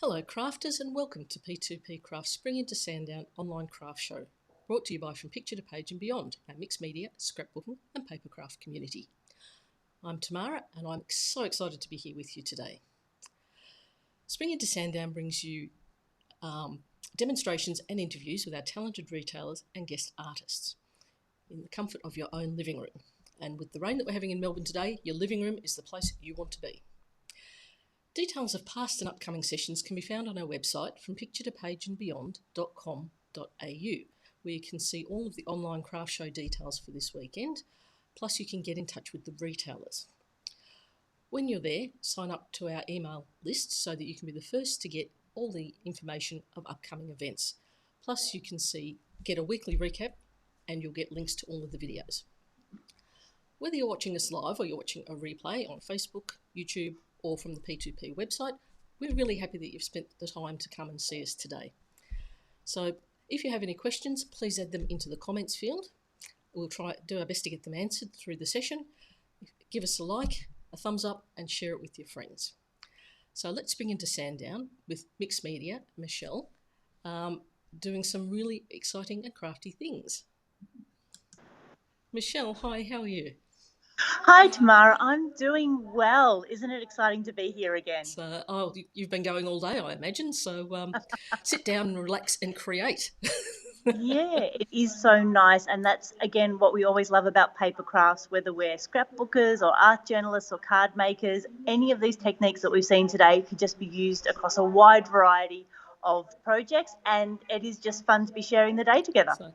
Hello crafters and welcome to P2PCrafts Spring into Sandown online craft show, brought to you by From Picture to Page and Beyond, our mixed media, scrapbooking and papercraft community. I'm Tamara and I'm so excited to be here with you today. Spring into Sandown brings you demonstrations and interviews with our talented retailers and guest artists in the comfort of your own living room. And with the rain that we're having in Melbourne today, your living room is the place you want to be. Details of past and upcoming sessions can be found on our website fromPictureToPageAndBeyond.com.au, where you can see all of the online craft show details for this weekend, plus you can get in touch with the retailers. When you're there, sign up to our email list so that you can be the first to get all the information of upcoming events. Plus you can get a weekly recap and you'll get links to all of the videos. Whether you're watching us live or you're watching a replay on Facebook, YouTube, or from the P2P website, we're really happy that you've spent the time to come and see us today. So if you have any questions, please add them into the comments field. We'll do our best to get them answered through the session. Give us a like, a thumbs up, and share it with your friends. So let's bring into Sandown with mixed media, Michelle, doing some really exciting and crafty things. Michelle, hi, how are you? Hi, Tamara. I'm doing well. Isn't it exciting to be here again? So, you've been going all day, I imagine. So sit down and relax and create. Yeah, it is so nice. And that's, again, what we always love about Papercrafts, whether we're scrapbookers or art journalists or card makers. Any of these techniques that we've seen today could just be used across a wide variety of projects. And it is just fun to be sharing the day together. So,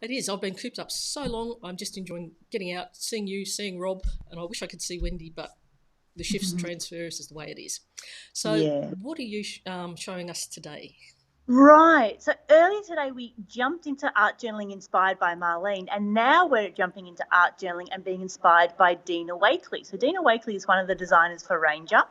it is. I've been cooped up so long. I'm just enjoying getting out, seeing you, seeing Rob, and I wish I could see Wendy, but the shifts transfers is the way it is. So What are you showing us today? Right. So earlier today, we jumped into art journaling inspired by Marlene, and now we're jumping into art journaling and being inspired by Dina Wakley. So Dina Wakley is one of the designers for Ranger.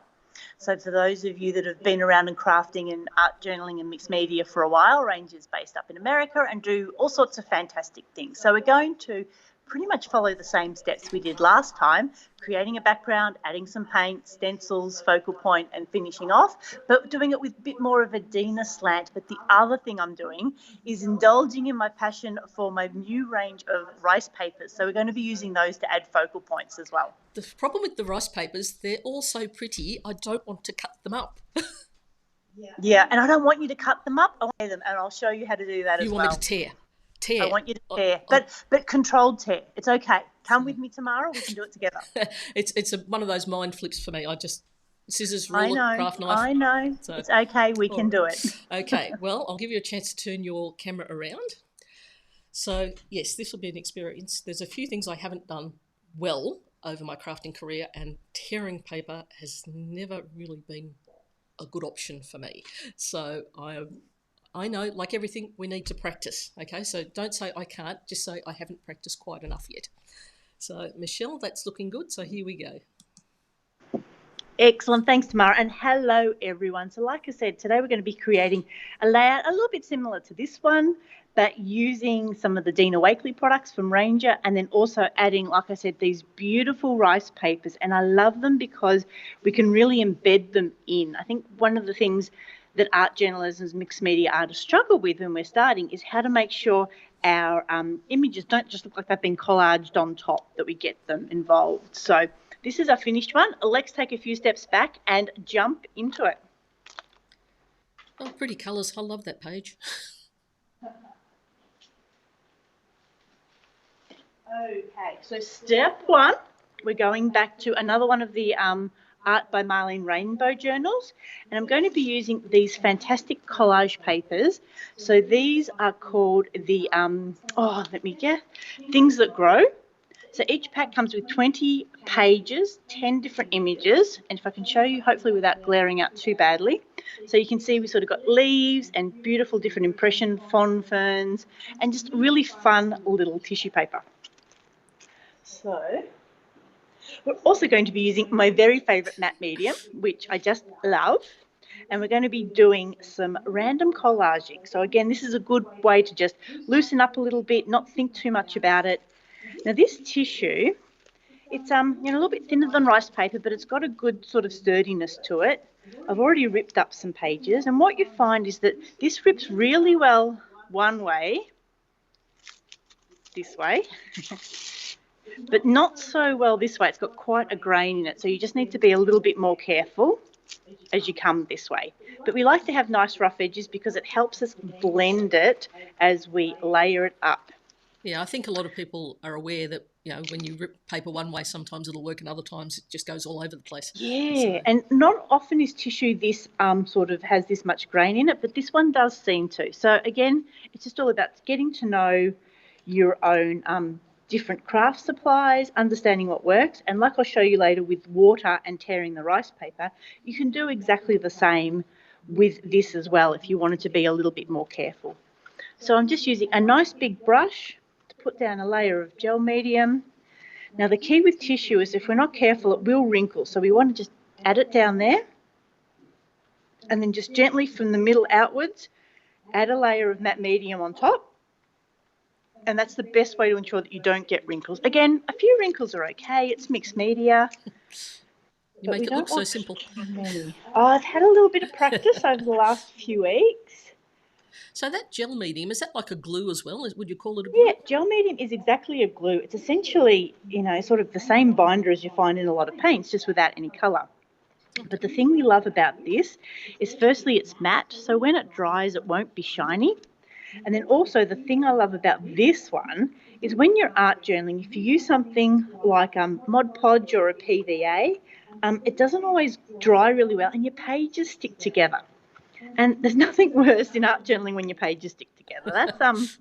So for those of you that have been around in crafting and art journaling and mixed media for a while, Ranger's based up in America and do all sorts of fantastic things. So we're going to pretty much follow the same steps we did last time, creating a background, adding some paint, stencils, focal point, and finishing off, but doing it with a bit more of a Dina slant. But the other thing I'm doing is indulging in my passion for my new range of rice papers. So we're going to be using those to add focal points as well. The problem with the rice papers, they're all so pretty, I don't want to cut them up. Yeah, and I don't want you to cut them up. I want them, and I'll show you how to do that as well. You want me to tear? I want you to tear, but controlled tear. It's okay. Come with me tomorrow. We can do it together. It's one of those mind flips for me. I just scissors, ruler, craft knife. I know. So, it's okay. We can do it. Okay. Well, I'll give you a chance to turn your camera around. So yes, this will be an experience. There's a few things I haven't done well over my crafting career, and tearing paper has never really been a good option for me. So I know, like everything, we need to practice, okay? So don't say I can't, just say I haven't practiced quite enough yet. So, Michelle, that's looking good, so here we go. Excellent. Thanks, Tamara. And hello, everyone. So like I said, today we're going to be creating a layout a little bit similar to this one, but using some of the Dina Wakley products from Ranger, and then also adding, like I said, these beautiful rice papers. And I love them because we can really embed them in. I think one of the things that art journalists and mixed media artists struggle with when we're starting is how to make sure our images don't just look like they've been collaged on top, that we get them involved. So this is our finished one. Let's take a few steps back and jump into it. Oh, pretty colours. I love that page. Okay, so step one, we're going back to another one of the Art by Marlene Rainbow journals, and I'm going to be using these fantastic collage papers. So these are called the Things That Grow. So each pack comes with 20 pages, 10 different images, and if I can show you, hopefully without glaring out too badly. So you can see we sort of got leaves and beautiful different impression fawn ferns and just really fun little tissue paper. So we're also going to be using my very favourite matte medium, which I just love, and we're going to be doing some random collaging. So again, this is a good way to just loosen up a little bit, not think too much about it. Now this tissue It's a little bit thinner than rice paper, but it's got a good sort of sturdiness to it. I've already ripped up some pages, and what you find is that this rips really well one way, this way, but not so well this way. It's got quite a grain in it, so you just need to be a little bit more careful as you come this way. But we like to have nice rough edges because it helps us blend it as we layer it up. Yeah, I think a lot of people are aware that, when you rip paper one way, sometimes it'll work and other times it just goes all over the place. Yeah, and not often is tissue this sort of has this much grain in it, but this one does seem to. So again, it's just all about getting to know your own different craft supplies, understanding what works, and like I'll show you later with water and tearing the rice paper, you can do exactly the same with this as well if you wanted to be a little bit more careful. So I'm just using a nice big brush to put down a layer of gel medium. Now the key with tissue is if we're not careful it will wrinkle, so we want to just add it down there and then just gently from the middle outwards add a layer of matte medium on top, and that's the best way to ensure that you don't get wrinkles. Again, a few wrinkles are okay, it's mixed media. You make it look so simple. I've had a little bit of practice over the last few weeks. So that gel medium, is that like a glue as well? Would you call it a glue? Yeah, gel medium is exactly a glue. It's essentially, sort of the same binder as you find in a lot of paints, just without any colour. But the thing we love about this is firstly it's matte, so when it dries it won't be shiny. And then also the thing I love about this one is when you're art journaling, if you use something like Mod Podge or a PVA, it doesn't always dry really well and your pages stick together. And there's nothing worse in art journaling when your pages stick together. That's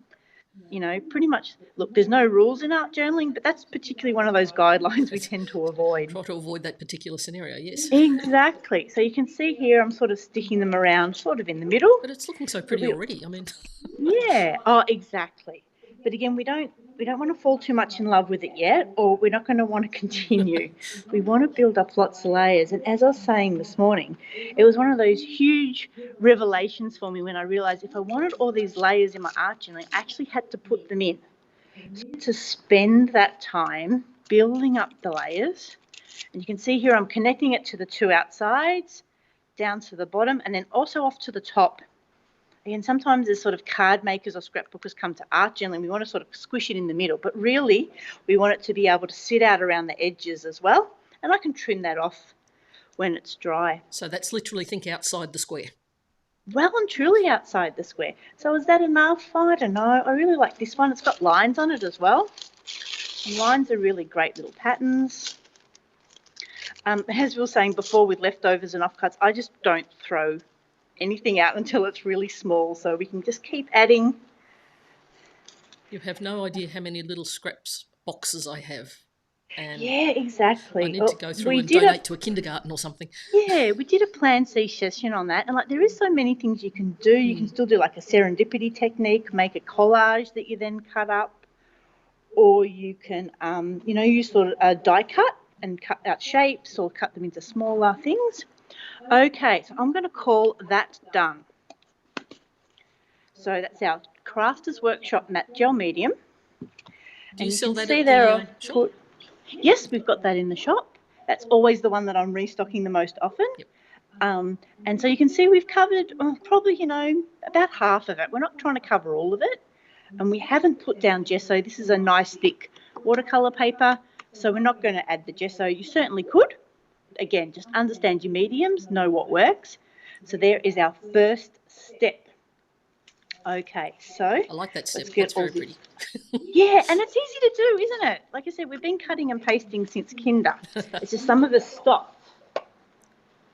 pretty much, look, there's no rules in art journaling, but that's particularly one of those guidelines we tend to avoid. Try to avoid that particular scenario, yes. Exactly. So you can see here I'm sort of sticking them around sort of in the middle. But it's looking so pretty already. I mean, yeah. Oh, exactly. But again, we don't want to fall too much in love with it yet, or we're not going to want to continue. We want to build up lots of layers. And as I was saying this morning, it was one of those huge revelations for me when I realised if I wanted all these layers in my art journaling, I actually had to put them in. So to spend that time building up the layers, and you can see here I'm connecting it to the two outsides, down to the bottom, and then also off to the top. Again, sometimes as sort of card makers or scrapbookers come to art journaling, we want to sort of squish it in the middle, but really we want it to be able to sit out around the edges as well, and I can trim that off when it's dry. So that's literally think outside the square. Well and truly outside the square. So is that enough? I don't know. I really like this one. It's got lines on it as well. And lines are really great little patterns. As we were saying before with leftovers and offcuts, I just don't throw anything out until it's really small, so we can just keep adding. You have no idea how many little scraps boxes I have. And yeah, exactly. I need to go through and donate to a kindergarten or something. Yeah, we did a Plan C session on that, and like there is so many things you can do. You can still do like a serendipity technique, make a collage that you then cut up, or you can use sort of a die cut and cut out shapes or cut them into smaller things. Okay, so I'm going to call that done. So that's our Crafters Workshop matte gel medium. Do you sell that at the shop? Yes, we've got that in the shop. That's always the one that I'm restocking the most often. Yep. And so you can see we've covered probably, about half of it. We're not trying to cover all of it. And we haven't put down gesso. This is a nice thick watercolour paper, so we're not going to add the gesso. You certainly could. Again, just understand your mediums, know what works. So there is our first step. Okay, so I like that step. It's very pretty. Yeah, and it's easy to do, isn't it? Like I said, we've been cutting and pasting since kinder. It's just some of us stopped.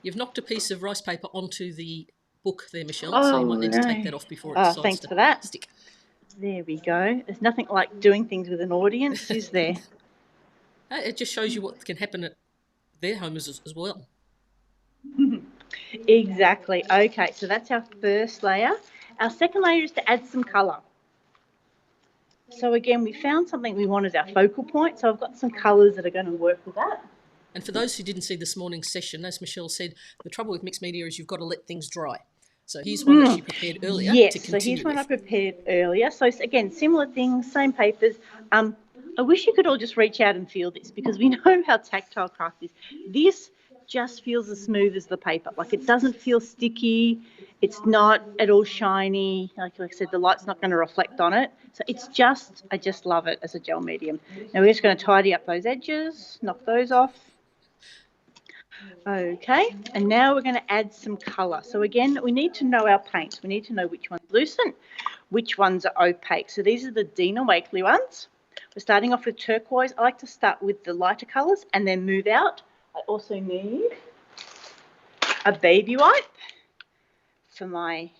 You've knocked a piece of rice paper onto the book there, Michelle, so you might need to take that off before it decides thanks to for that. stick. There we go. There's nothing like doing things with an audience, is there? It just shows you what can happen at their homes as well. Exactly. Okay, so that's our first layer. Our second layer is to add some colour. So again, we found something we want as our focal point, so I've got some colours that are going to work with that. And for those who didn't see this morning's session, as Michelle said, the trouble with mixed media is you've got to let things dry. So here's one that she prepared earlier to continue so here's one with. I prepared earlier. So again, similar things, same papers. I wish you could all just reach out and feel this, because we know how tactile craft is. This just feels as smooth as the paper. Like, it doesn't feel sticky. It's not at all shiny. Like I said, the light's not going to reflect on it. So it's just, I just love it as a gel medium. Now we're just going to tidy up those edges, knock those off. Okay, and now we're going to add some colour. So again, we need to know our paints. We need to know which one's lucent, which ones are opaque. So these are the Dina Wakley ones. We're starting off with turquoise. I like to start with the lighter colours and then move out. I also need a baby wipe for my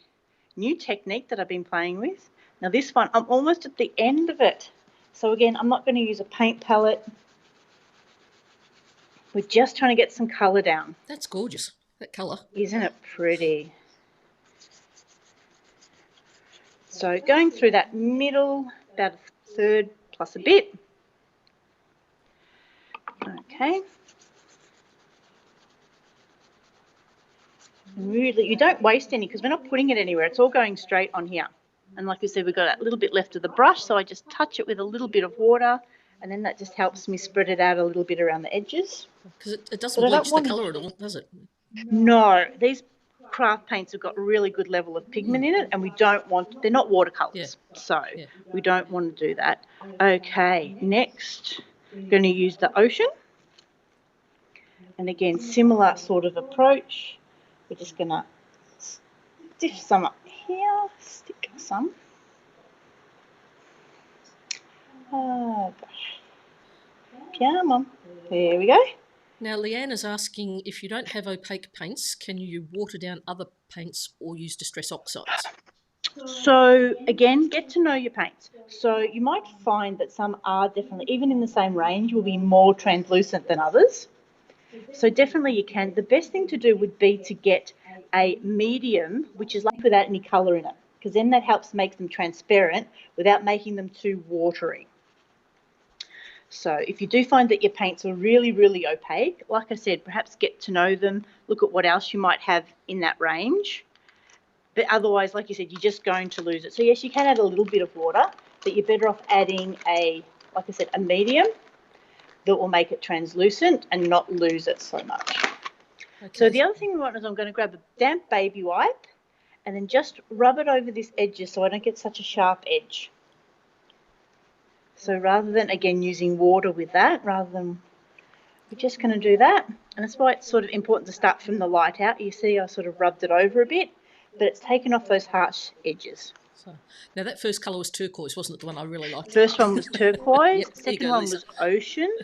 new technique that I've been playing with. Now this one, I'm almost at the end of it. So again, I'm not going to use a paint palette. We're just trying to get some colour down. That's gorgeous, that colour. Isn't it pretty? So going through that middle, about a third plus a bit. Okay. Really, you don't waste any because we're not putting it anywhere. It's all going straight on here. And like I said, we've got that little bit left of the brush, so I just touch it with a little bit of water, and then that just helps me spread it out a little bit around the edges. Because it doesn't bleach the colour at all, does it? No, these craft paints have got a really good level of pigment in it, and we don't want, they're not watercolours, so we don't want to do that. Okay, next I'm going to use the ocean, and again similar sort of approach. We're just going to stiff some up here, stick some. Oh gosh, come on, there we go. Now, Leanne is asking, if you don't have opaque paints, can you water down other paints or use distress oxides? So, again, get to know your paints. So you might find that some are definitely, even in the same range, will be more translucent than others. So definitely you can. The best thing to do would be to get a medium, which is like without any colour in it, because then that helps make them transparent without making them too watery. So if you do find that your paints are really, really opaque, like I said, perhaps get to know them, look at what else you might have in that range. But otherwise, like you said, you're just going to lose it. So yes, you can add a little bit of water, but you're better off adding like I said, a medium that will make it translucent and not lose it so much. Okay. So the other thing we want is I'm going to grab a damp baby wipe and then just rub it over this edges so I don't get such a sharp edge. So rather than, again, using water with that, we're just going to do that. And that's why it's sort of important to start from the light out. You see I sort of rubbed it over a bit, but it's taken off those harsh edges. So, now that first colour was turquoise, wasn't it, the one I really liked? First one was turquoise, Yep, second one was ocean,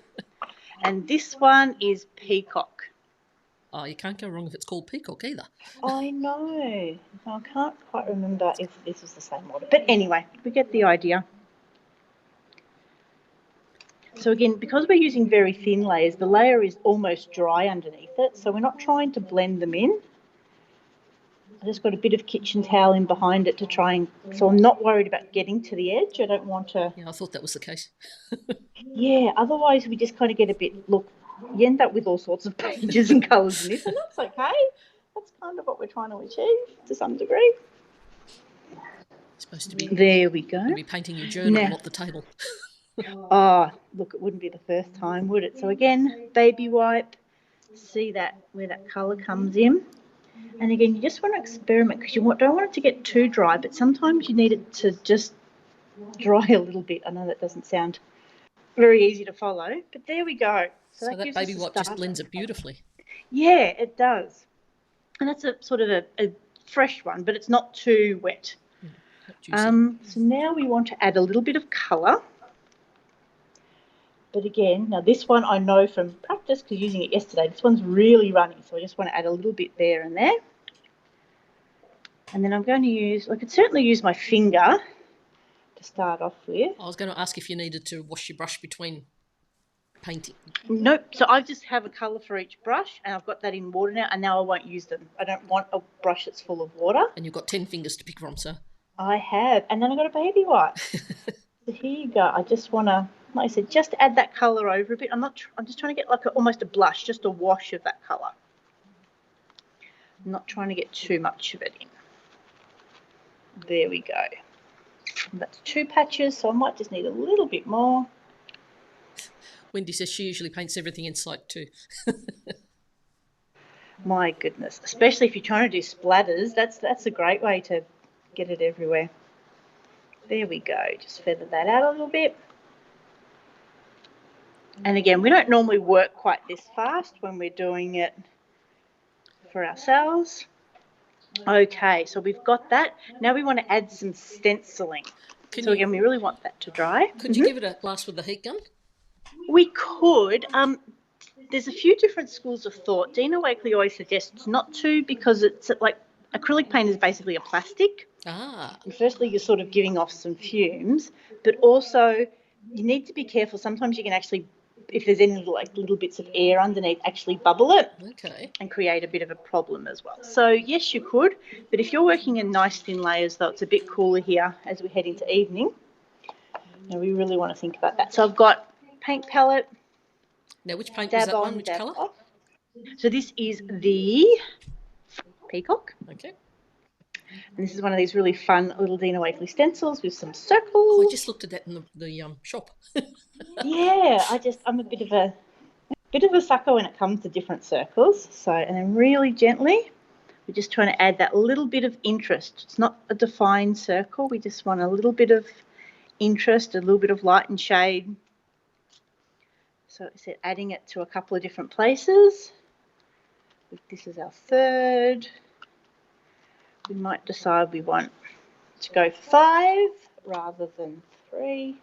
and this one is peacock. Oh, you can't go wrong if it's called peacock either. I know. I can't quite remember if this was the same model. But anyway, we get the idea. So again, because we're using very thin layers, the layer is almost dry underneath it, so we're not trying to blend them in. I just got a bit of kitchen towel in behind it to try and, so I'm not worried about getting to the edge. I don't want to. Yeah, I thought that was the case. Yeah, otherwise we just kind of get a bit, look, you end up with all sorts of pages and colours in this, and that's okay. That's kind of what we're trying to achieve to some degree. It's supposed to be. There we go. You'll be painting your journal, not the table. Oh, look, it wouldn't be the first time, would it? So again, baby wipe, see that where that colour comes in. And again, you just want to experiment because you don't want it to get too dry, but sometimes you need it to just dry a little bit. I know that doesn't sound very easy to follow, but there we go. So that baby wipe just blends it beautifully. Yeah, it does. And that's a sort of a fresh one, but it's not too wet. So now we want to add a little bit of colour. But again, now this one I know from practice because using it yesterday, this one's really runny. So I just want to add a little bit there and there. And then I'm going to use, I could certainly use my finger to start off with. I was going to ask if you needed to wash your brush between painting. Nope. So I just have a colour for each brush and I've got that in water now and now I won't use them. I don't want a brush that's full of water. And you've got 10 fingers to pick from, so. I have. And then I've got a baby wipe. So here you go. I just want to, like I said, just add that colour over a bit. I'm just trying to get like almost a blush, just a wash of that colour. I'm not trying to get too much of it in. There we go. And that's 2 patches, so I might just need a little bit more. Wendy says she usually paints everything in sight too. My goodness, especially if you're trying to do splatters, that's a great way to get it everywhere. There we go, just feather that out a little bit. And again, we don't normally work quite this fast when we're doing it for ourselves. Okay, so we've got that. Now we want to add some stenciling. So again, we really want that to dry. Could you give it a blast with the heat gun? We could. There's a few different schools of thought. Dina Wakley always suggests not to, because it's like acrylic paint is basically a plastic. And firstly, you're sort of giving off some fumes, but also you need to be careful. Sometimes you can actually, if there's any little bits of air underneath, actually bubble it and create a bit of a problem as well. So yes, you could, but if you're working in nice thin layers, though, it's a bit cooler here as we head into evening. Now we really want to think about that. So I've got paint palette. Now, which paint is that one? Which colour? So this is the Peacock. Okay. And this is one of these really fun little Dina Wakley stencils with some circles. Oh, I just looked at that in the shop. Yeah, I'm a bit of a sucker when it comes to different circles. So, and then really gently, we're just trying to add that little bit of interest. It's not a defined circle. We just want a little bit of interest, a little bit of light and shade. So I said adding it to a couple of different places. If this is our third, we might decide we want to go for 5 rather than 3.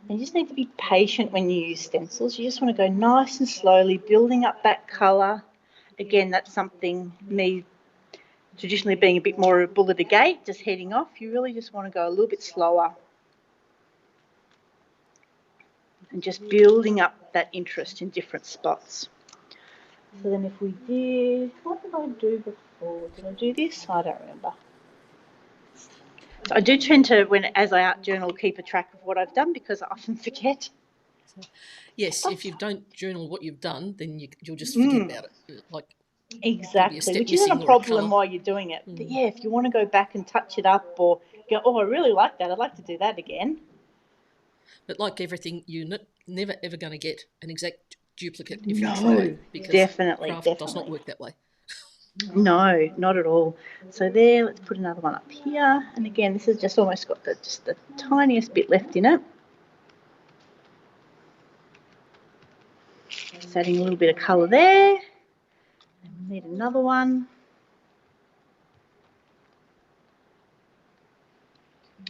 And you just need to be patient when you use stencils. You just want to go nice and slowly, building up that colour. Again, that's something, me traditionally being a bit more of a bull at a gate, just heading off. You really just want to go a little bit slower. And just building up that interest in different spots. So then if we did, what did I do before? Did I do this? I don't remember. So I do tend to, as I art journal, keep a track of what I've done because I often forget. Yes, if you don't journal what you've done, then you'll just forget about it. Exactly, which isn't a problem while you're doing it. But yeah, if you want to go back and touch it up or go, oh, I really like that, I'd like to do that again. But like everything, you're never ever going to get an exact duplicate if you try, because definitely does not work that way. No, not at all. So there, let's put another one up here. And again, this has just almost got just the tiniest bit left in it. Just adding a little bit of colour there. And we need another one.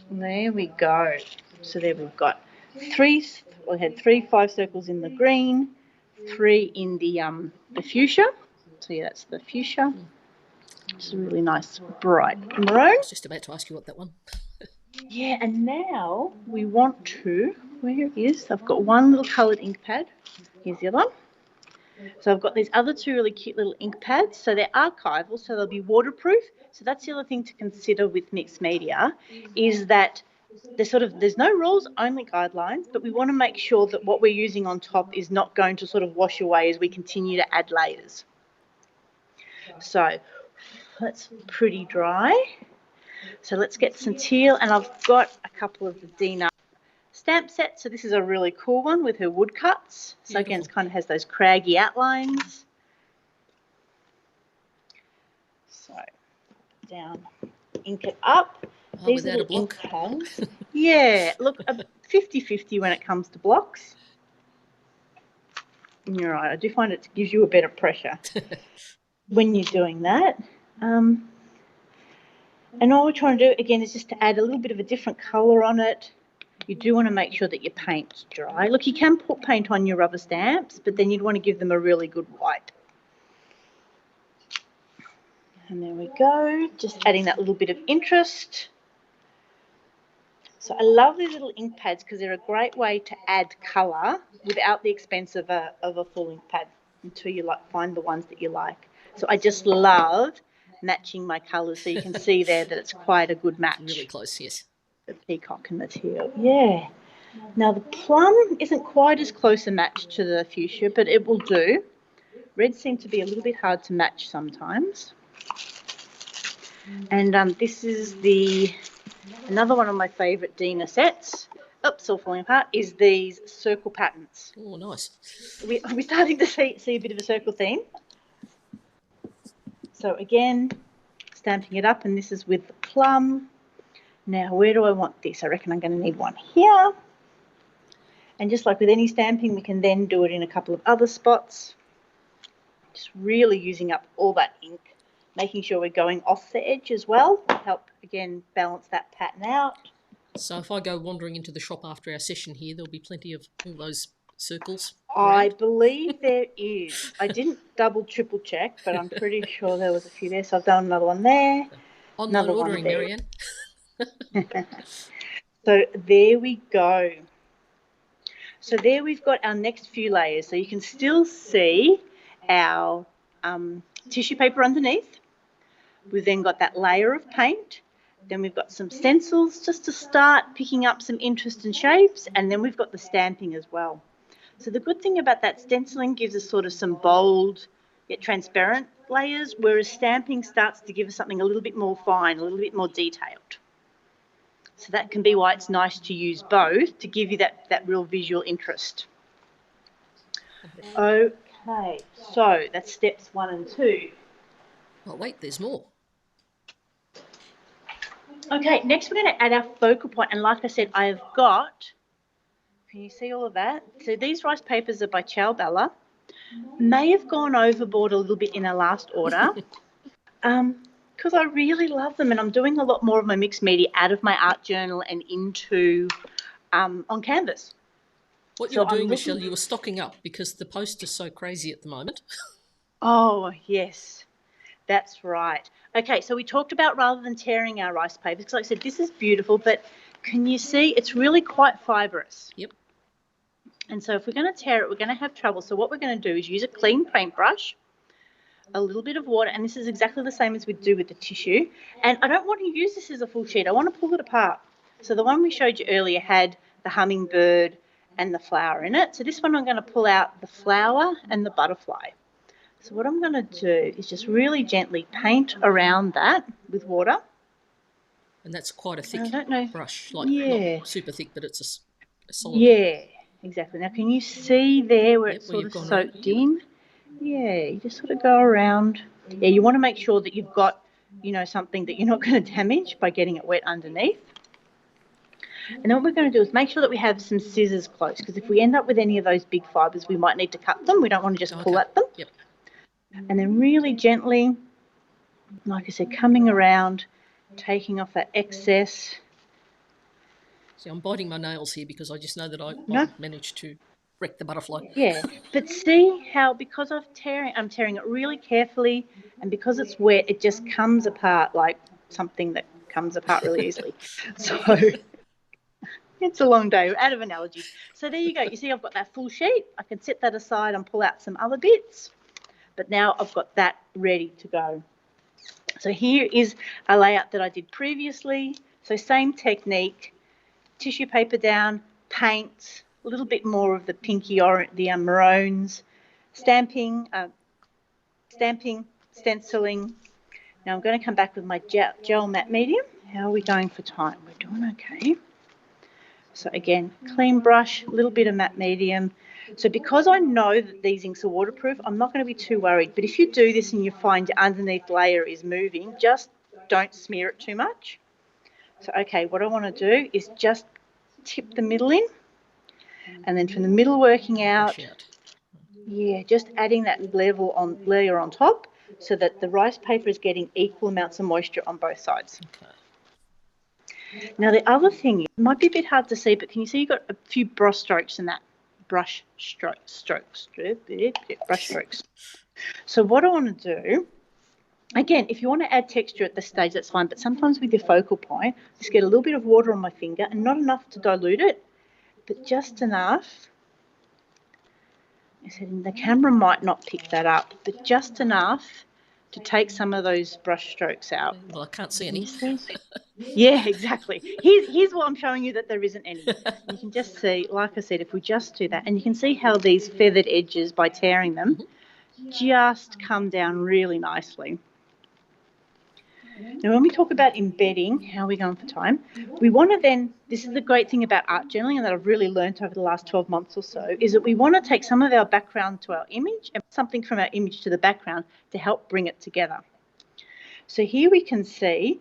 And there we go. So there we've got we had 3 5 circles in the green, 3 in the fuchsia. So yeah, that's the fuchsia. It's a really nice bright maroon. I was just about to ask you what that one. Yeah, and now we want to, where is, I've got one little coloured ink pad. Here's the other one. So I've got these other 2 really cute little ink pads. So they're archival, so they'll be waterproof. So that's the other thing to consider with mixed media, is that there's no rules, only guidelines, but we want to make sure that what we're using on top is not going to sort of wash away as we continue to add layers. So that's pretty dry. So let's get some teal, and I've got a couple of the Dina stamp sets. So this is a really cool one with her woodcuts. So again, it kind of has those craggy outlines. So down, ink it up. These without a block. Yeah, look, 50-50 when it comes to blocks. You're right, I do find it gives you a better pressure when you're doing that. And all we're trying to do, again, is just to add a little bit of a different colour on it. You do want to make sure that your paint's dry. Look, you can put paint on your rubber stamps, but then you'd want to give them a really good wipe. And there we go, just adding that little bit of interest. So I love these little ink pads because they're a great way to add colour without the expense of a full ink pad until you find the ones that you like. So I just love matching my colours, so you can see there that it's quite a good match. Really close, yes. The peacock and the teal, yeah. Now the plum isn't quite as close a match to the fuchsia, but it will do. Reds seem to be a little bit hard to match sometimes. And this is another one of my favourite Dina sets. still falling apart, is these circle patterns. Oh, nice. We're starting to see a bit of a circle theme. So again, stamping it up, and this is with the plum. Now, where do I want this? I reckon I'm going to need one here. And just like with any stamping, we can then do it in a couple of other spots. Just really using up all that ink, making sure we're going off the edge as well to help, again, balance that pattern out. So if I go wandering into the shop after our session here, there'll be plenty of all those circles I around. believe there is. I didn't double, triple check, but I'm pretty sure there was a few there. So I've done another one there. Online another ordering, one there. Marianne. So there we go. So there we've got our next few layers. So you can still see our tissue paper underneath. We've then got that layer of paint. Then we've got some stencils just to start picking up some interest and shapes. And then we've got the stamping as well. So the good thing about that stenciling gives us sort of some bold yet transparent layers, whereas stamping starts to give us something a little bit more fine, a little bit more detailed. So that can be why it's nice to use both to give you that real visual interest. Okay, so that's steps 1 and 2. Oh, wait, there's more. Okay, next we're going to add our focal point. And like I said, I've got, can you see all of that? So these rice papers are by Ciao Bella. May have gone overboard a little bit in our last order. Because I really love them, and I'm doing a lot more of my mixed media out of my art journal and into on canvas. What you're doing, Michelle, you were stocking up because the post is so crazy at the moment. Oh, yes, that's right. Okay, so we talked about rather than tearing our rice papers, because like I said, this is beautiful, but can you see it's really quite fibrous? Yep. And so if we're going to tear it, we're going to have trouble. So what we're going to do is use a clean paintbrush, a little bit of water, and this is exactly the same as we do with the tissue. And I don't want to use this as a full sheet. I want to pull it apart. So the one we showed you earlier had the hummingbird and the flower in it. So this one I'm going to pull out the flower and the butterfly. So what I'm going to do is just really gently paint around that with water. And that's quite a thick brush, like not super thick, but it's a solid. Yeah, exactly. Now can you see there where it's sort of soaked in? Yeah, you just sort of go around. Yeah, you want to make sure that you've got, something that you're not going to damage by getting it wet underneath. And then what we're going to do is make sure that we have some scissors close, because if we end up with any of those big fibres, we might need to cut them. We don't want to just pull at them. Yep. And then really gently, like I said, coming around, taking off that excess. See, I'm biting my nails here because I just know that I might manage to wreck the butterfly. Yeah, but see how because I'm tearing it really carefully, and because it's wet, it just comes apart like something that comes apart really easily. So it's a long day. We're out of analogies. So there you go. You see I've got that full sheet. I can set that aside and pull out some other bits. But now I've got that ready to go. So here is a layout that I did previously. So same technique, tissue paper down, paint, a little bit more of the pinky or the maroons, stamping, stenciling. Now I'm going to come back with my gel matte medium. How are we going for time? We're doing okay. So again, clean brush, a little bit of matte medium. So because I know that these inks are waterproof, I'm not going to be too worried. But if you do this and you find your underneath layer is moving, just don't smear it too much. So, okay, what I want to do is just tip the middle in, and then from the middle working out, yeah, just adding that layer on top so that the rice paper is getting equal amounts of moisture on both sides. Okay. Now, the other thing, it might be a bit hard to see, but can you see you've got a few brush strokes in that? Brush strokes. So what I want to do, again, if you want to add texture at this stage, that's fine, but sometimes with your focal point, just get a little bit of water on my finger, and not enough to dilute it, but just enough. I said the camera might not pick that up, but just enough to take some of those brush strokes out. Well, I can't see any. Yeah, exactly. Here's what I'm showing you that there isn't any. You can just see, like I said, if we just do that, and you can see how these feathered edges, by tearing them, just come down really nicely. Now, when we talk about embedding, how are we going for time? We want to then, this is the great thing about art journaling and that I've really learned over the last 12 months or so, is that we want to take some of our background to our image and something from our image to the background to help bring it together. So here we can see,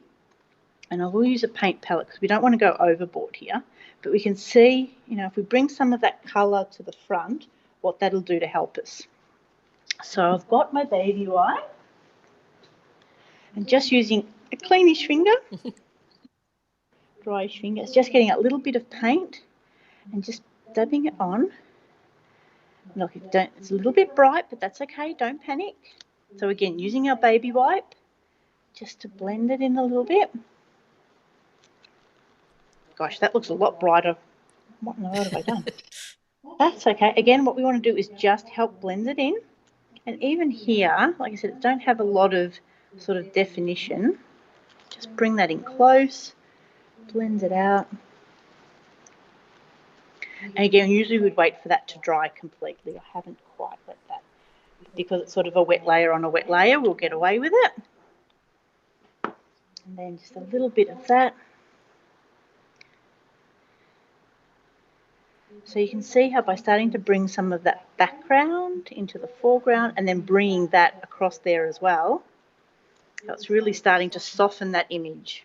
and I will use a paint palette because we don't want to go overboard here, but we can see, if we bring some of that colour to the front, what that'll do to help us. So I've got my baby wipe and just using a cleanish finger, dryish finger, it's just getting a little bit of paint and just dabbing it on. Look, it's a little bit bright, but that's okay, don't panic. So again, using our baby wipe just to blend it in a little bit. Gosh, that looks a lot brighter. What in the world have I done? That's okay. Again, what we want to do is just help blend it in. And even here, like I said, it don't have a lot of sort of definition. Just bring that in close, blend it out. And again, usually we'd wait for that to dry completely. I haven't quite let that. Because it's sort of a wet layer on a wet layer, we'll get away with it. And then just a little bit of that. So you can see how by starting to bring some of that background into the foreground and then bringing that across there as well, it's really starting to soften that image.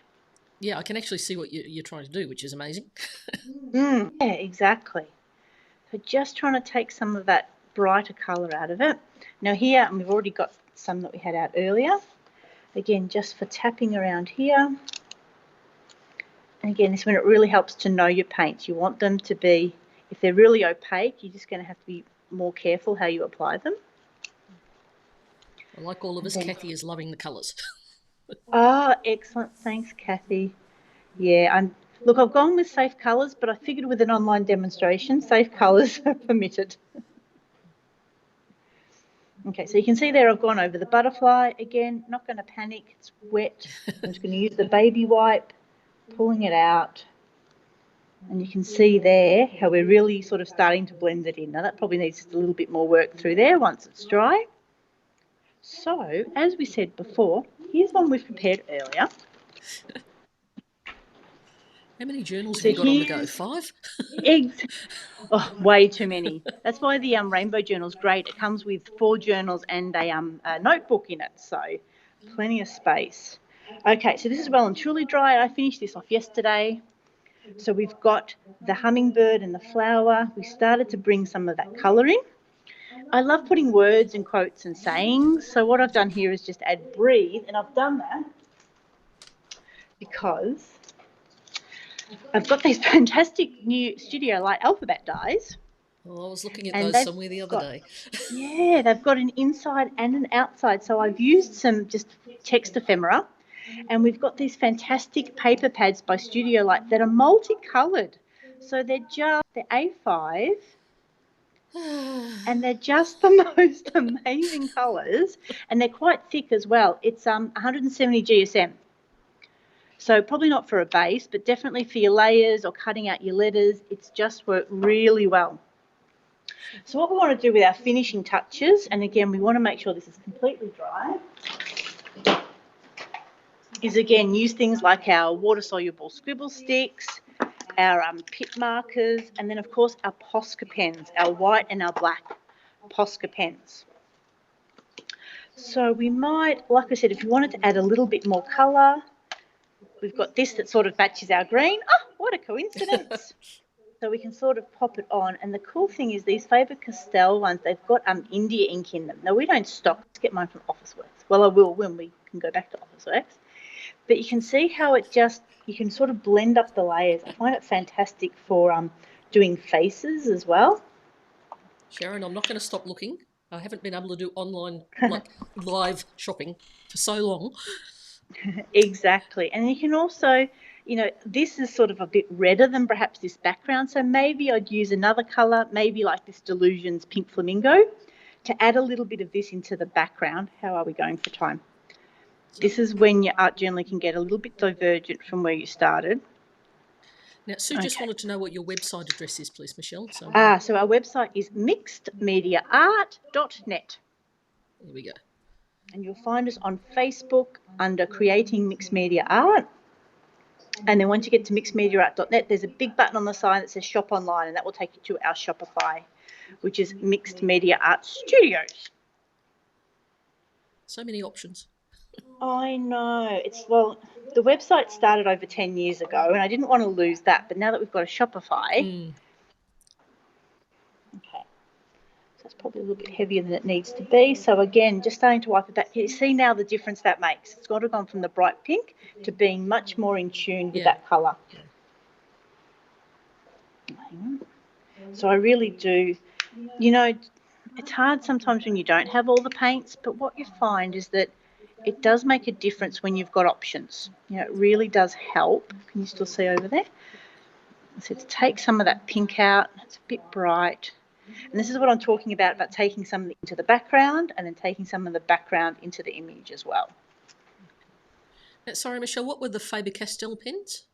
Yeah, I can actually see what you're trying to do, which is amazing. Yeah, exactly. So just trying to take some of that brighter colour out of it. Now here, and we've already got some that we had out earlier. Again, just for tapping around here. And again, this is when it really helps to know your paints. You want them to be, if they're really opaque, you're just going to have to be more careful how you apply them. Well, like all of us, Kathy is loving the colours. Excellent. Thanks, Kathy. Yeah, look, I've gone with safe colours, but I figured with an online demonstration, safe colours are permitted. Okay, so you can see there I've gone over the butterfly. Again, not going to panic, it's wet. I'm just going to use the baby wipe, pulling it out. And you can see there how we're really sort of starting to blend it in. Now that probably needs just a little bit more work through there once it's dry. So, as we said before, here's one we've prepared earlier. How many journals have you got on the go? 5? Way too many. That's why the rainbow journal's great. It comes with 4 journals and a notebook in it, so plenty of space. Okay, so this is well and truly dry. I finished this off yesterday. So we've got the hummingbird and the flower. We started to bring some of that colour in. I love putting words and quotes and sayings. So what I've done here is just add breathe, and I've done that because I've got these fantastic new Studio Light alphabet dies. Oh, I was looking at those somewhere the other day. Yeah, they've got an inside and an outside. So I've used some just text ephemera, and we've got these fantastic paper pads by Studio Light that are multicoloured. So they're A5, and they're just the most amazing colours, and they're quite thick as well. It's 170 GSM. So probably not for a base, but definitely for your layers or cutting out your letters. It's just worked really well. So what we want to do with our finishing touches, and again, we want to make sure this is completely dry, is again use things like our water-soluble scribble sticks, our pip markers, and then of course our Posca pens, our white and our black Posca pens. So we might, like I said, if you wanted to add a little bit more colour, we've got this that sort of matches our green. Oh, what a coincidence. So we can sort of pop it on. And the cool thing is these Faber Castell ones, they've got India ink in them. Now, we don't stock. Let's get mine from Officeworks. Well, I will when we can go back to Officeworks. But you can see how you can sort of blend up the layers. I find it fantastic for doing faces as well. Sharon, I'm not going to stop looking. I haven't been able to do online, live shopping for so long. Exactly. And you can also, this is sort of a bit redder than perhaps this background. So maybe I'd use another colour, maybe like this Delusions Pink Flamingo, to add a little bit of this into the background. How are we going for time? This is when your art journaling can get a little bit divergent from where you started. Now, Sue just wanted to know what your website address is, please, Michelle. So our website is mixedmediaart.net. There we go. and you'll find us on Facebook under Creating Mixed Media Art. And then once you get to mixedmediaart.net, there's a big button on the side that says Shop Online, and that will take you to our Shopify, which is Mixed Media Art Studios. So many options. I know. The website started over 10 years ago, and I didn't want to lose that. But now that we've got a Shopify, okay, so it's probably a little bit heavier than it needs to be. So again, just starting to wipe it back. You see now the difference that makes. It's got to gone from the bright pink to being much more in tune with that colour. Hang on. So I really do, it's hard sometimes when you don't have all the paints, but what you find is that it does make a difference when you've got options. It really does help. Can you still see over there? So to take some of that pink out, it's a bit bright. And this is what I'm talking about taking some of it into the background and then taking some of the background into the image as well. Sorry, Michelle, what were the Faber Castell pens?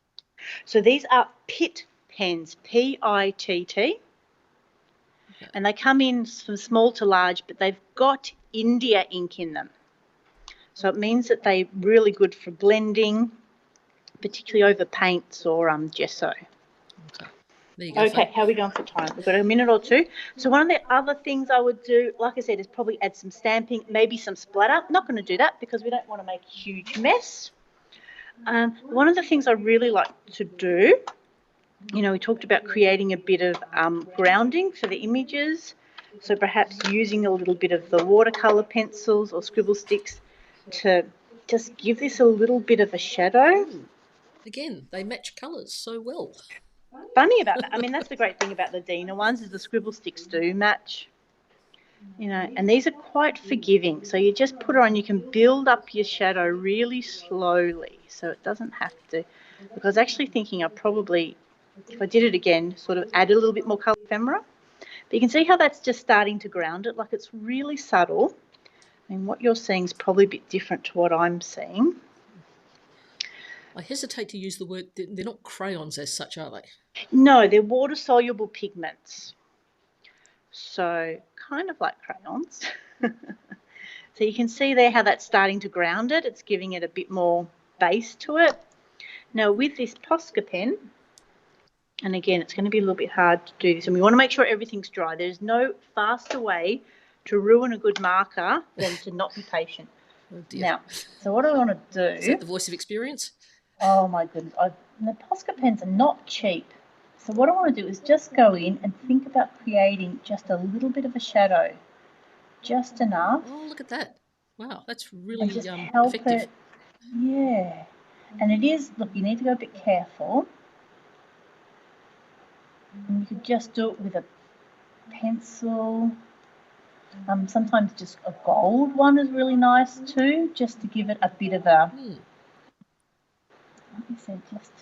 So these are PITT pens, P-I-T-T. Okay. And they come in from small to large, but they've got India ink in them. So it means that they're really good for blending, particularly over paints or gesso. Okay. There you go. Okay, how are we going for time? We've got a minute or two. So one of the other things I would do, like I said, is probably add some stamping, maybe some splatter. I'm not going to do that because we don't want to make a huge mess. One of the things I really like to do, we talked about creating a bit of grounding for the images. So perhaps using a little bit of the watercolour pencils or scribble sticks to just give this a little bit of a shadow. Again, they match colours so well. Funny about that. I mean, that's the great thing about the Dina ones is the scribble sticks do match, and these are quite forgiving. So you just put it on, you can build up your shadow really slowly so it doesn't have to, because I was actually thinking I'd probably, if I did it again, sort of add a little bit more colour ephemera. But you can see how that's just starting to ground it, like it's really subtle. I mean, what you're seeing is probably a bit different to what I'm seeing. I hesitate to use the word, they're not crayons as such, are they? No, they're water-soluble pigments. So kind of like crayons. So you can see there how that's starting to ground it. It's giving it a bit more base to it. Now with this Posca pen, and again, it's going to be a little bit hard to do this, and we want to make sure everything's dry. There's no faster way to ruin a good marker than to not be patient. Oh dear. Now, so what I want to do... Is that the voice of experience? Oh my goodness. The Posca pens are not cheap. So what I want to do is just go in and think about creating just a little bit of a shadow. Just enough. Oh, look at that. Wow, that's really just help effective. It. Yeah. And it is, look, you need to go a bit careful. And you could just do it with a pencil. Sometimes just a gold one is really nice too, just to give it a bit of a, like I said, just,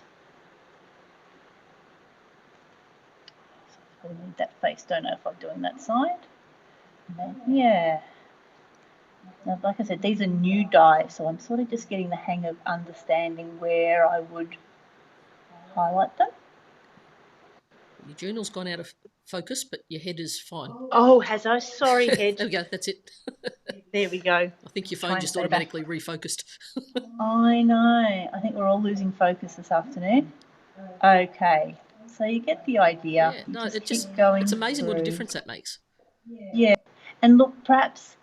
I need that face, don't know if I'm doing that side. Yeah. Now, like I said, these are new dyes, so I'm sort of just getting the hang of understanding where I would highlight them. Your journal's gone out of focus, but your head is fine. Oh, has I? Sorry, head. There we go, that's it. There we go. I think your phone just automatically refocused. I know. I think we're all losing focus this afternoon. Okay. So you get the idea. Yeah, no, it's amazing what a difference that makes. Yeah. And look, perhaps,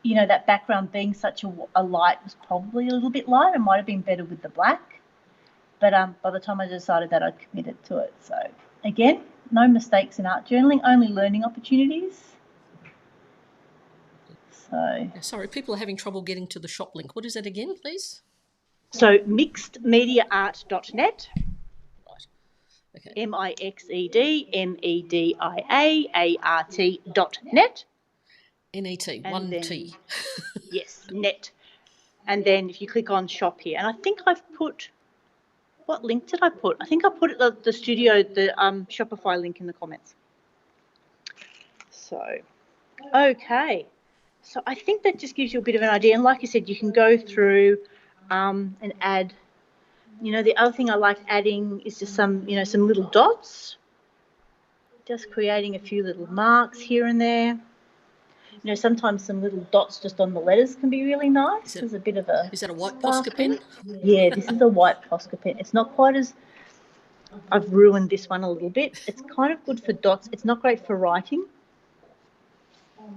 that background being such a light was probably a little bit light. It might have been better with the black. But by the time I decided that, I'd committed to it. So, again, no mistakes in art journaling, only learning opportunities. So, sorry, people are having trouble getting to the shop link. What is that again, please? So mixedmediaart.net. Right. Okay. mixedmediaart.net. N-E-T, one then, T. Yes, net. And then if you click on shop here, and I think I've put, what link did I put? I think I put the studio, the Shopify link in the comments. So, okay. So I think that just gives you a bit of an idea. And like I said, you can go through and add, the other thing I like adding is just some little dots. Just creating a few little marks here and there. You know, sometimes some little dots just on the letters can be really nice. There's a bit of a... Is that a white Posca pen? Yeah, this is a white Posca pen. It's not quite as... I've ruined this one a little bit. It's kind of good for dots. It's not great for writing.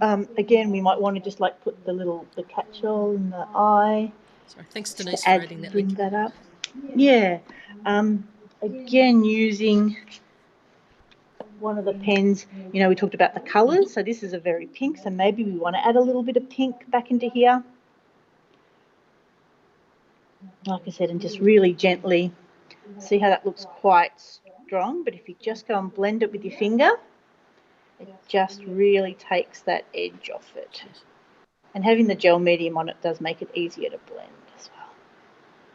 Again, we might want to just like put the catch-all in the eye. Sorry, thanks Denise for adding that bring link. that up. Yeah. Again, using one of the pens, you know, we talked about the colours. So this is a very pink, so maybe we want to add a little bit of pink back into here. Like I said, and just really gently see how that looks quite strong. But if you just go and blend it with your finger, it just really takes that edge off it. And having the gel medium on it does make it easier to blend as well.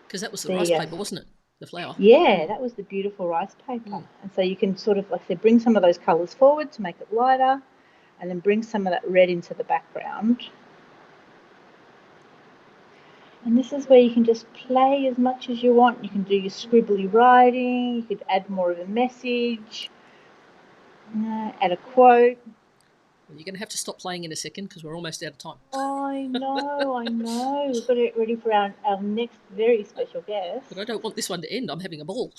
Because that was the rice paper, wasn't it? The flower. Yeah, that was the beautiful rice paper. And so you can sort of, like I said, bring some of those colours forward to make it lighter, and then bring some of that red into the background. And this is where you can just play as much as you want. You can do your scribbly writing, you could add more of a message, add a quote. Well, you're going to have to stop playing in a second because we're almost out of time. I know. We've got to get ready for our next very special guest. But I don't want this one to end. I'm having a ball.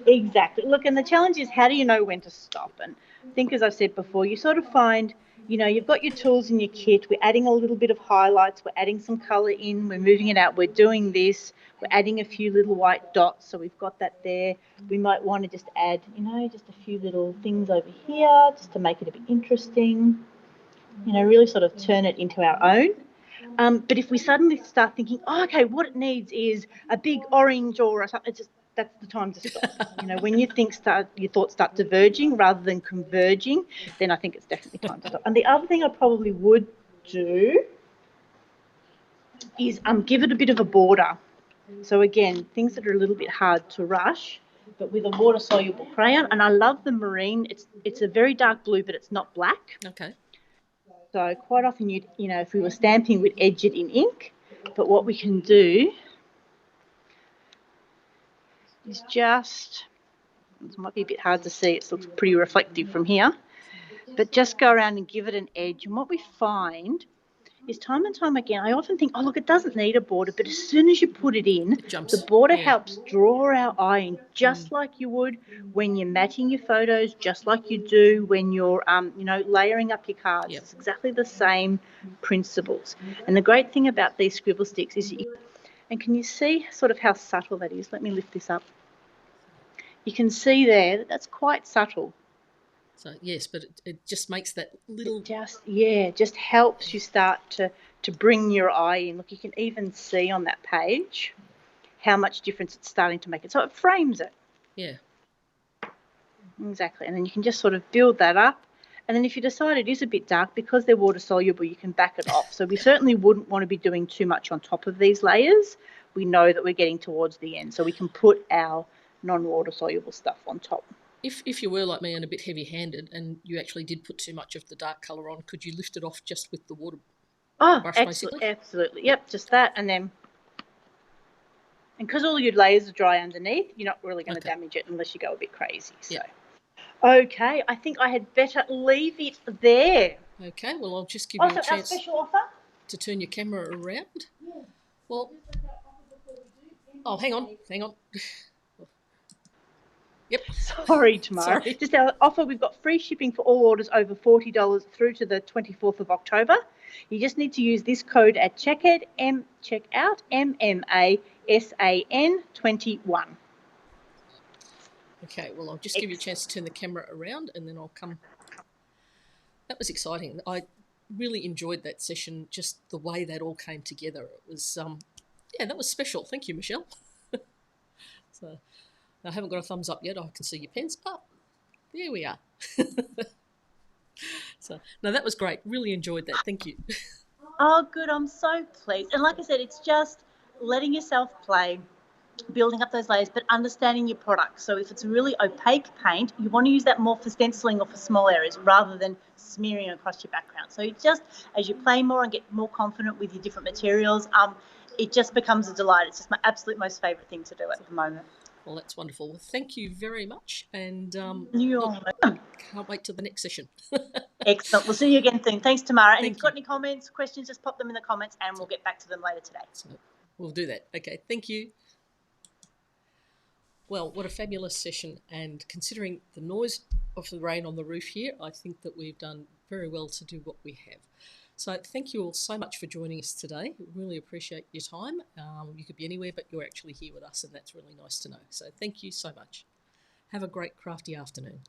Exactly. Look, and the challenge is, how do you know when to stop? And I think, as I've said before, you sort of find, you know, you've got your tools in your kit. We're adding a little bit of highlights. We're adding some colour in. We're moving it out. We're doing this. We're adding a few little white dots. So we've got that there. We might want to just add, you know, just a few little things over here just to make it a bit interesting. You know, really sort of turn it into our own. But if we suddenly start thinking, oh, okay, what it needs is a big orange or something, that's the time to stop. You know, when your thoughts start diverging rather than converging, then I think it's definitely time to stop. And the other thing I probably would do is give it a bit of a border. So again, things that are a little bit hard to rush, but with a water-soluble crayon. And I love the marine. It's a very dark blue, but it's not black. Okay. So quite often, you know, if we were stamping, we'd edge it in ink. But what we can do is just, it might be a bit hard to see, it looks pretty reflective from here, but just go around and give it an edge. And what we find is time and time again, I often think, oh, look, it doesn't need a border, but as soon as you put it in, the border helps draw our eye in, just like you would when you're matting your photos, just like you do when you're, you know, layering up your cards. It's exactly the same principles. And the great thing about these scribble sticks is, and can you see sort of how subtle that is? Let me lift this up. You can see there that that's quite subtle. So yes, but it just makes that little... just helps you start to bring your eye in. Look, you can even see on that page how much difference it's starting to make it. So it frames it. Yeah. Exactly. And then you can just sort of build that up. And then if you decide it is a bit dark, because they're water soluble, you can back it off. So we certainly wouldn't want to be doing too much on top of these layers. We know that we're getting towards the end, so we can put our non-water soluble stuff on top. If you were like me and a bit heavy-handed and you actually did put too much of the dark colour on, could you lift it off just with the water brush, basically? Absolutely. Yep, just that. And because all your layers are dry underneath, you're not really going to damage it unless you go a bit crazy. So. Okay, I think I had better leave it there. Okay, well, I'll just give you a chance our special offer? To turn your camera around. Yeah. Well, oh, hang on. Yep. Sorry, Tamara. Just our offer, we've got free shipping for all orders over $40 through to the 24th of October. You just need to use this code at checkout, MMASAN21. Okay, well, I'll just give you a chance to turn the camera around and then I'll come. That was exciting. I really enjoyed that session, just the way that all came together. It was, yeah, that was special. Thank you, Michelle. So I haven't got a thumbs up yet. I can see your pens. Oh, there we are. So, no, that was great. Really enjoyed that. Thank you. Oh, good. I'm so pleased. And like I said, it's just letting yourself play, building up those layers, but understanding your product. So if it's a really opaque paint, you want to use that more for stenciling or for small areas rather than smearing across your background. So it just, as you play more and get more confident with your different materials, it just becomes a delight. It's just my absolute most favourite thing to do at the moment. Well, that's wonderful. Well, thank you very much. And you're welcome. can't wait till the next session. Excellent. We'll see you again soon. Thanks, Tamara. And if you've got you. any comments, questions, just pop them in the comments and we'll get back to them later today. So we'll do that. Okay, thank you. Well, what a fabulous session, and considering the noise of the rain on the roof here, I think that we've done very well to do what we have. So thank you all so much for joining us today. Really appreciate your time. You could be anywhere, but you're actually here with us, and that's really nice to know. So thank you so much. Have a great crafty afternoon.